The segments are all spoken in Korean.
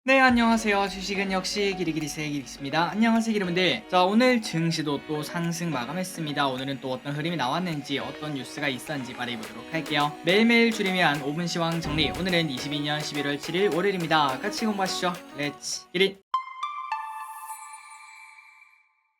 네, 안녕하세요. 주식은 역시 기리기리세의 기리입니다. 안녕하세요, 여러분들. 자, 오늘 증시도 또 상승 마감했습니다. 오늘은 또 어떤 흐름이 나왔는지, 어떤 뉴스가 있었는지 말해보도록 할게요. 매일매일 줄이면 5분 시황 정리. 오늘은 22년 11월 7일 월요일입니다. 같이 공부하시죠. 렛츠 기리.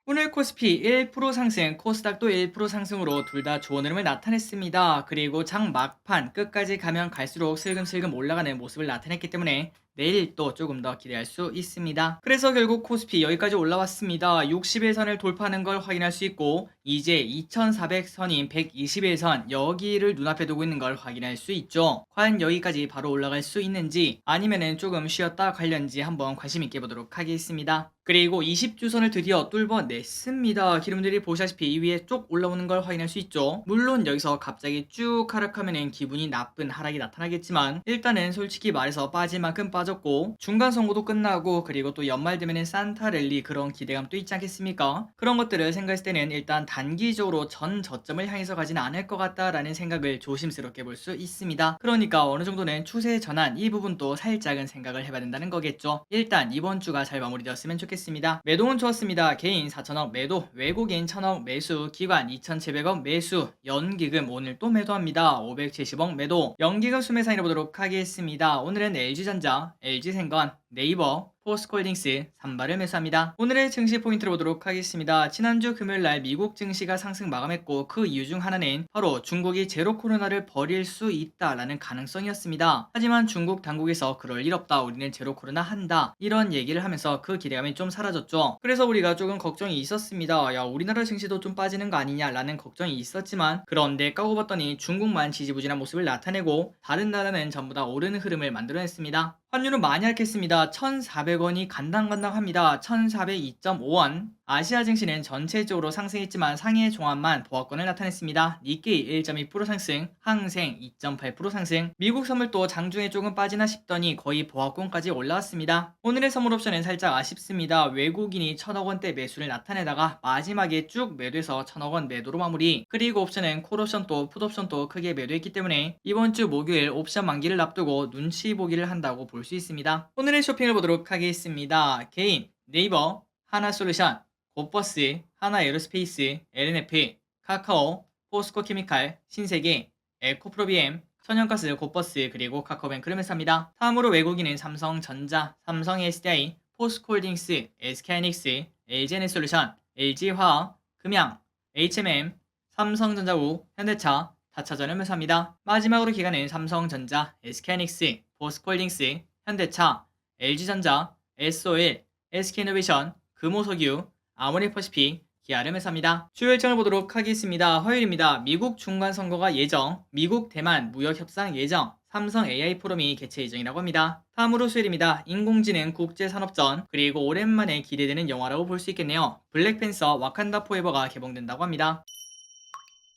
오늘 코스피 1% 상승, 코스닥도 1% 상승으로 둘 다 좋은 흐름을 나타냈습니다. 그리고 장 막판 끝까지 가면 갈수록 슬금슬금 올라가는 모습을 나타냈기 때문에 내일 또 조금 더 기대할 수 있습니다. 그래서 결국 코스피 여기까지 올라왔습니다. 60일선을 돌파하는 걸 확인할 수 있고 이제 2400선인 120일선 여기를 눈앞에 두고 있는 걸 확인할 수 있죠. 과연 여기까지 바로 올라갈 수 있는지 아니면은 조금 쉬었다 갈련지 한번 관심 있게 보도록 하겠습니다. 그리고 20주선을 드디어 뚫어냈습니다. 여러분들이 보시다시피 이 위에 쭉 올라오는 걸 확인할 수 있죠. 물론 여기서 갑자기 쭉 하락하면 기분이 나쁜 하락이 나타나겠지만 일단은 솔직히 말해서 빠질 만큼 빠졌고 중간 선고도 끝나고 그리고 또 연말 되면은 산타랠리 그런 기대감도 있지 않겠습니까? 그런 것들을 생각했을 때는 일단 단기적으로 전 저점을 향해서 가지는 않을 것 같다라는 생각을 조심스럽게 볼 수 있습니다. 그러니까 어느 정도는 추세 전환 이 부분도 살짝은 생각을 해봐야 된다는 거겠죠. 일단 이번 주가 잘 마무리되었으면 좋겠습니다. 매도는 좋았습니다. 개인 4천억 매도, 외국인 1천억 매수, 기관 2,700억 매수, 연기금 오늘 또 매도합니다. 570억 매도, 연기금 수매상으로 보도록 하겠습니다. 오늘은 LG전자, LG생건, 네이버, 포스코홀딩스, 삼바를 매수합니다. 오늘의 증시 포인트를 보도록 하겠습니다. 지난주 금요일날 미국 증시가 상승 마감했고 그 이유 중 하나는 바로 중국이 제로 코로나를 벌일 수 있다라는 가능성이었습니다. 하지만 중국 당국에서 그럴 일 없다, 우리는 제로 코로나 한다, 이런 얘기를 하면서 그 기대감이 좀 사라졌죠. 그래서 우리가 조금 걱정이 있었습니다. 야, 우리나라 증시도 좀 빠지는 거 아니냐라는 걱정이 있었지만 그런데 까고 봤더니 중국만 지지부진한 모습을 나타내고 다른 나라는 전부 다 오르는 흐름을 만들어냈습니다. 환율은 많이 하락했습니다. 1,400원이 간당간당합니다. 1,402.5원. 아시아 증시는 전체적으로 상승했지만 상해 종합만 보합권을 나타냈습니다. 니케이 1.2% 상승, 항생 2.8% 상승. 미국 선물도 장중에 조금 빠지나 싶더니 거의 보합권까지 올라왔습니다. 오늘의 선물 옵션은 살짝 아쉽습니다. 외국인이 1,000억원대 매수를 나타내다가 마지막에 쭉 매도해서 1,000억원 매도로 마무리. 그리고 옵션은 콜옵션도 풋옵션도 크게 매도했기 때문에 이번 주 목요일 옵션 만기를 앞두고 눈치 보기를 한다고 볼 수 있습니다. 오늘의 쇼핑을 보도록 하겠습니다. 개인, 네이버, 하나솔루션, 고버스, 하나에어로스페이스, LNF, 카카오, 포스코케미칼, 신세계, 에코프로비엠, 천연가스, 고버스, 그리고 카카오뱅크를 매수합니다. 다음으로 외국인은 삼성전자, 삼성SDI, 포스코홀딩스, SK하이닉스, LG에너지솔루션, LG화학, 금양, HMM, 삼성전자우, 현대차, 다차전을 매수합니다. 마지막으로 기간은 삼성전자, SK하이닉스, 포스코홀딩스, 현대차, LG전자, SOL, SK이노베이션, 금호석유, 아모레퍼시픽, 기아를 매수합니다. 주요 일정을 보도록 하겠습니다. 화요일입니다. 미국 중간선거가 예정, 미국 대만 무역협상 예정, 삼성 AI 포럼이 개최 예정이라고 합니다. 다음으로 수요일입니다. 인공지능 국제산업전, 그리고 오랜만에 기대되는 영화라고 볼 수 있겠네요. 블랙팬서 와칸다 포에버가 개봉된다고 합니다.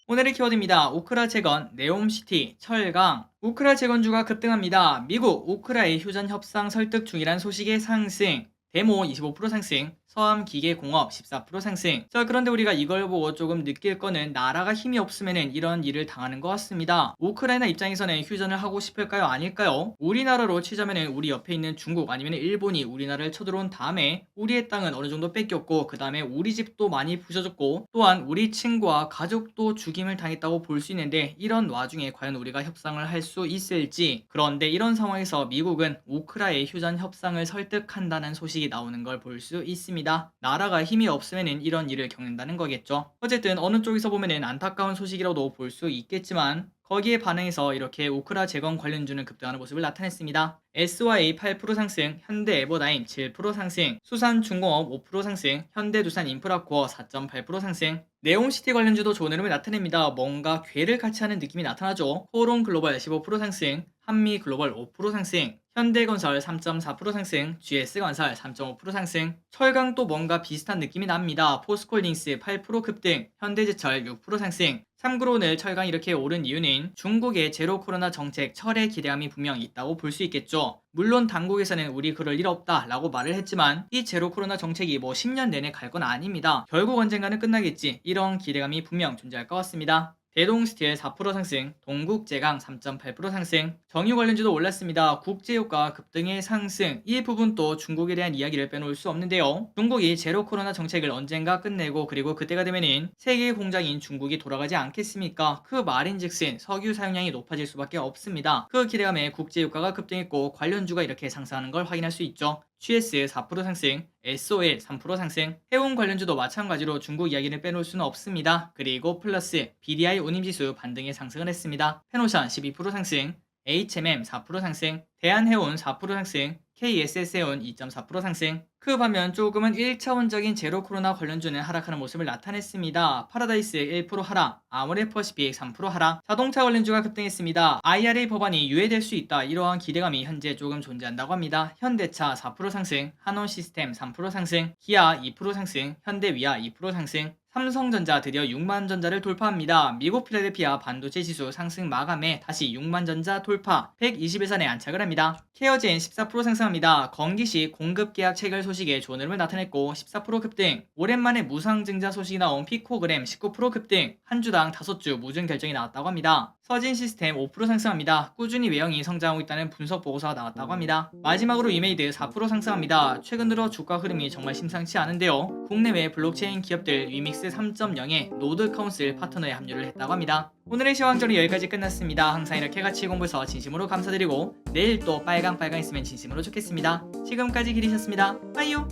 오늘의 키워드입니다. 우크라 재건, 네옴시티, 철강. 우크라 재건주가 급등합니다. 미국 우크라의 휴전 협상 설득 중이란 소식의 상승. 데모 25% 상승, 서암기계공업 14% 상승. 자, 그런데 우리가 이걸 보고 조금 느낄 거는 나라가 힘이 없으면 이런 일을 당하는 것 같습니다. 우크라이나 입장에서는 휴전을 하고 싶을까요? 아닐까요? 우리나라로 치자면 우리 옆에 있는 중국 아니면 일본이 우리나라를 쳐들어온 다음에 우리의 땅은 어느 정도 뺏겼고 그 다음에 우리 집도 많이 부셔졌고 또한 우리 친구와 가족도 죽임을 당했다고 볼 수 있는데 이런 와중에 과연 우리가 협상을 할 수 있을지. 그런데 이런 상황에서 미국은 우크라의 휴전 협상을 설득한다는 소식이 나오는 걸 볼 수 있습니다. 나라가 힘이 없으면 이런 일을 겪는다는 거겠죠. 어쨌든 어느 쪽에서 보면 안타까운 소식이라도 볼 수 있겠지만 거기에 반응해서 이렇게 우크라 재건 관련주는 급등하는 모습을 나타냈습니다. SY 8% 상승, 현대에버다임 7% 상승, 수산중공업 5% 상승, 현대두산인프라코어 4.8% 상승. 네옴시티 관련주도 좋은 흐름을 나타냅니다. 뭔가 괴를 같이 하는 느낌이 나타나죠. 코롱글로벌 15% 상승, 한미글로벌 5% 상승, 현대건설 3.4% 상승, GS건설 3.5% 상승. 철강도 뭔가 비슷한 느낌이 납니다. 포스코홀딩스 8% 급등, 현대제철 6% 상승. 참고로 오늘 철강이 이렇게 오른 이유는 중국의 제로 코로나 정책 철의 기대감이 분명 있다고 볼 수 있겠죠. 물론 당국에서는 우리 그럴 일 없다 라고 말을 했지만 이 제로 코로나 정책이 뭐 10년 내내 갈 건 아닙니다. 결국 언젠가는 끝나겠지, 이런 기대감이 분명 존재할 것 같습니다. 대동스틸 4% 상승, 동국제강 3.8% 상승, 정유 관련주도 올랐습니다. 국제유가 급등의 상승, 이 부분 또 중국에 대한 이야기를 빼놓을 수 없는데요. 중국이 제로 코로나 정책을 언젠가 끝내고 그리고 그때가 되면은 세계 공장인 중국이 돌아가지 않겠습니까? 그 말인즉슨 석유 사용량이 높아질 수밖에 없습니다. 그 기대감에 국제유가가 급등했고 관련주가 이렇게 상승하는 걸 확인할 수 있죠. GS 4% 상승, SOL 3% 상승, 해운 관련주도 마찬가지로 중국 이야기를 빼놓을 수는 없습니다. 그리고 플러스 BDI 운임지수 반등에 상승을 했습니다. 페노션 12% 상승, HMM 4% 상승, 대한해운 4% 상승, KSS해운 2.4% 상승. 그 반면 조금은 1차원적인 제로 코로나 관련주는 하락하는 모습을 나타냈습니다. 파라다이스 1% 하락, 아모레퍼시픽 3% 하락, 자동차 관련주가 급등했습니다. IRA 법안이 유예될 수 있다. 이러한 기대감이 현재 조금 존재한다고 합니다. 현대차 4% 상승, 한원시스템 3% 상승, 기아 2% 상승, 현대위아 2% 상승, 삼성전자 드디어 6만 전자를 돌파합니다. 미국 필라델피아 반도체 지수 상승 마감에 다시 6만 전자 돌파, 120일선에 안착을 합니다. 케어젠 14% 상승합니다. 건기식 공급 계약 체결 소식에 좋은 흐름을 나타냈고 14% 급등, 오랜만에 무상증자 소식이 나온 피코그램 19% 급등, 한 주당 5주 무증 결정이 나왔다고 합니다. 서진 시스템 5% 상승합니다. 꾸준히 외형이 성장하고 있다는 분석 보고서가 나왔다고 합니다. 마지막으로 이메이드 4% 상승합니다. 최근 들어 주가 흐름이 정말 심상치 않은데요. 국내외 블록체인 기업들 위믹스 3.0에 노드 카운슬 파트너에 합류를 했다고 합니다. 오늘의 시황전이 여기까지 끝났습니다. 항상 이렇게 같이 공부해서 진심으로 감사드리고 내일 또 빨강 있으면 진심으로 좋겠습니다. 지금까지 기리셨습니다. 빠이요.